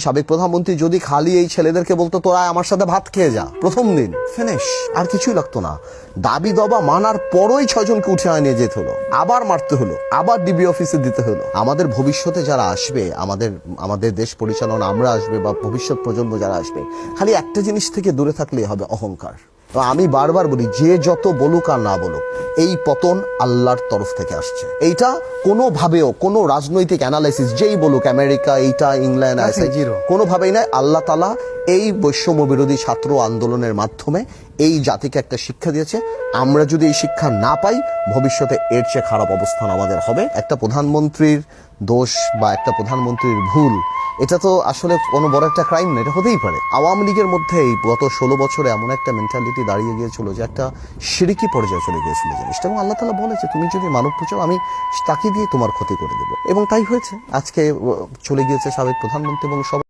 সাবেক প্রধানমন্ত্রী যদি খালি এই ছেলেদেরকে বলতো তোরা আমার সাথে ভাত খেয়ে যা, প্রথম দিন ফিনিশ, আর কিছুই লাগতো না। দাবি দাবা মানার পরই 6 জনকে উঠে নিয়ে যেতে হলো, আবার মারতে হলো, আবার ডিবি অফিসে দিতে হলো। আমাদের ভবিষ্যতে যারা আসবে, আমাদের দেশ পরিচালনা আমরা আসবে বা ভবিষ্যৎ প্রজন্ম যারা আসবে, খালি একটা জিনিস থেকে দূরে থাকলেই হবে, অহংকার। তো আমি বারবার বলি, যে যত বলুক আর না বলুক, এই পতন আল্লাহর তরফ থেকে আসছে। এইটা কোনোভাবেও কোনো রাজনৈতিক অ্যানালাইসিস যেই বলুক, আমেরিকা এইটা, ইংল্যান্ড আছে, কোনোভাবেই নয়। আল্লাহ তাআলা এই বৈষম্য বিরোধী ছাত্র আন্দোলনের মাধ্যমে এই জাতিকে একটা শিক্ষা দিয়েছে। আমরা যদি এই শিক্ষা না পাই, ভবিষ্যতে এর চেয়ে খারাপ অবস্থান আমাদের হবে। একটা প্রধানমন্ত্রীর দোষ বা একটা প্রধানমন্ত্রীর ভুল, এটা তো আসলে কোনো বড় একটা ক্রাইম না, এটা হতেই পারে। আওয়ামী লীগের মধ্যে এই গত 16 বছরে এমন একটা মেন্টালিটি দাঁড়িয়ে গিয়েছিল যে একটা শিরকি পর্যায়ে চলে গিয়েছিল জিনিসটা, এবং আল্লাহ তাআলা বলেছে তুমি যদি মানব পুজো, আমি তাকে দিয়ে তোমার ক্ষতি করে দেবো, এবং তাই হয়েছে। আজকে চলে গিয়েছে সাবেক প্রধানমন্ত্রী এবং সব